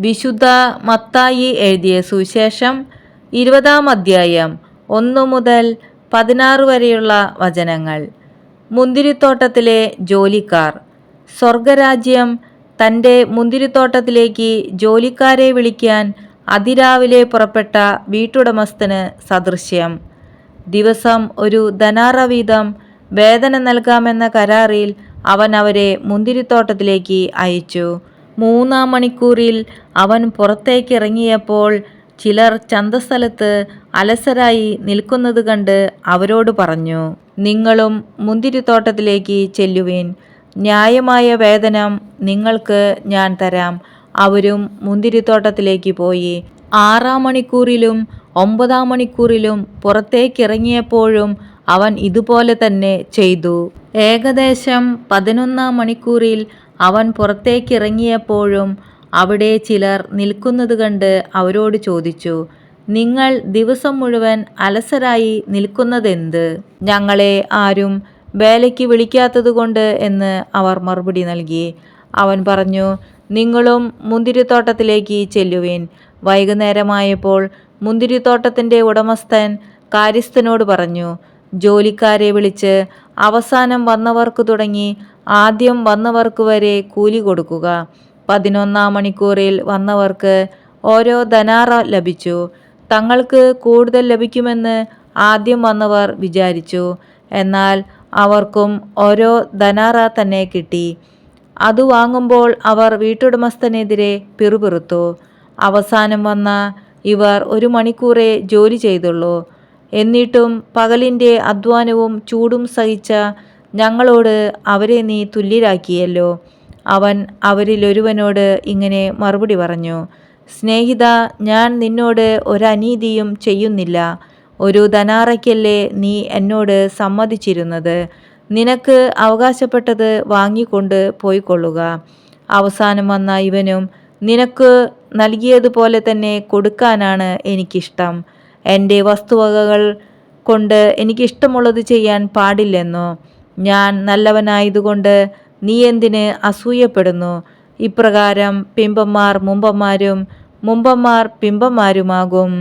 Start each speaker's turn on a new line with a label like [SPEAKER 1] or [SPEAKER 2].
[SPEAKER 1] വിശുദ്ധ മത്തായി എഴുതിയ സുവിശേഷം 20-ാം അധ്യായം 1 മുതൽ 16 വരെയുള്ള വചനങ്ങൾ. മുന്തിരിത്തോട്ടത്തിലെ ജോലിക്കാർ. സ്വർഗരാജ്യം തൻ്റെ മുന്തിരിത്തോട്ടത്തിലേക്ക് ജോലിക്കാരെ വിളിക്കാൻ അതിരാവിലെ പുറപ്പെട്ട വീട്ടുടമസ്ഥന് സദൃശ്യം. ദിവസം ഒരു ധനാറ വീതം വേതനം നൽകാമെന്ന കരാറിൽ അവൻ അവരെ മുന്തിരിത്തോട്ടത്തിലേക്ക് അയച്ചു. 3-ാം മണിക്കൂറിൽ അവൻ പുറത്തേക്കിറങ്ങിയപ്പോൾ ചിലർ ചന്തസ്ഥലത്ത് അലസരായി നിൽക്കുന്നത് കണ്ട് അവരോട് പറഞ്ഞു, നിങ്ങളും മുന്തിരിത്തോട്ടത്തിലേക്ക് ചെല്ലുവിൻ, ന്യായമായ വേതനം നിങ്ങൾക്ക് ഞാൻ തരാം. അവരും മുന്തിരിത്തോട്ടത്തിലേക്ക് പോയി. 6-ാം മണിക്കൂറിലും 9-ാം മണിക്കൂറിലും പുറത്തേക്കിറങ്ങിയപ്പോഴും അവൻ ഇതുപോലെ തന്നെ ചെയ്തു. ഏകദേശം 11-ാം മണിക്കൂറിൽ അവൻ പുറത്തേക്കിറങ്ങിയപ്പോഴും അവിടെ ചിലർ നിൽക്കുന്നത് കണ്ട് അവരോട് ചോദിച്ചു, നിങ്ങൾ ദിവസം മുഴുവൻ അലസരായി നിൽക്കുന്നതെന്ത്? ഞങ്ങളെ ആരും വേലയ്ക്ക് വിളിക്കാത്തതുകൊണ്ട് എന്ന് അവർ മറുപടി നൽകി. അവൻ പറഞ്ഞു, നിങ്ങളും മുന്തിരിത്തോട്ടത്തിലേക്ക് ചെല്ലുവിൻ. വൈകുന്നേരമായപ്പോൾ മുന്തിരിത്തോട്ടത്തിൻ്റെ ഉടമസ്ഥൻ കാര്യസ്ഥനോട് പറഞ്ഞു, ജോലിക്കാരെ വിളിച്ച് അവസാനം വന്നവർക്ക് തുടങ്ങി ആദ്യം വന്നവർക്ക് വരെ കൂലി കൊടുക്കുക. 11-ാം മണിക്കൂറിൽ വന്നവർക്ക് ഓരോ ധനാറ ലഭിച്ചു. തങ്ങൾക്ക് കൂടുതൽ ലഭിക്കുമെന്ന് ആദ്യം വന്നവർ വിചാരിച്ചു, എന്നാൽ അവർക്കും ഓരോ ധനാറ തന്നെ കിട്ടി. അത് വാങ്ങുമ്പോൾ അവർ വീട്ടുടമസ്ഥനെതിരെ പിറുപിറുത്തു, അവസാനം വന്ന ഇവർ 1 മണിക്കൂറേ ജോലി ചെയ്തുള്ളൂ. എന്നിട്ടും പകലിൻ്റെ അധ്വാനവും ചൂടും സഹിച്ച ഞങ്ങളോട് അവരെ നീ തുല്യരാക്കിയല്ലോ. അവൻ അവരിലൊരുവനോട് ഇങ്ങനെ മറുപടി പറഞ്ഞു, സ്നേഹിതാ, ഞാൻ നിന്നോട് ഒരനീതിയും ചെയ്യുന്നില്ല. 1 ധനാറയ്ക്കല്ലേ നീ എന്നോട് സമ്മതിച്ചിരുന്നത്? നിനക്ക് അവകാശപ്പെട്ടത് വാങ്ങിക്കൊണ്ട് പോയിക്കൊള്ളുക. അവസാനം വന്ന ഇവനും നിനക്ക് നൽകിയതുപോലെ തന്നെ കൊടുക്കാനാണ് എനിക്കിഷ്ടം. എൻ്റെ വസ്തുവകകൾ കൊണ്ട് എനിക്കിഷ്ടമുള്ളത് ചെയ്യാൻ പാടില്ലെന്നോ? ഞാൻ നല്ലവനായതുകൊണ്ട് നീ എന്തിന് അസൂയപ്പെടുന്നു? ഇപ്രകാരം പിമ്പന്മാർ മുമ്പന്മാരും മുമ്പന്മാർ പിമ്പന്മാരുമാകും.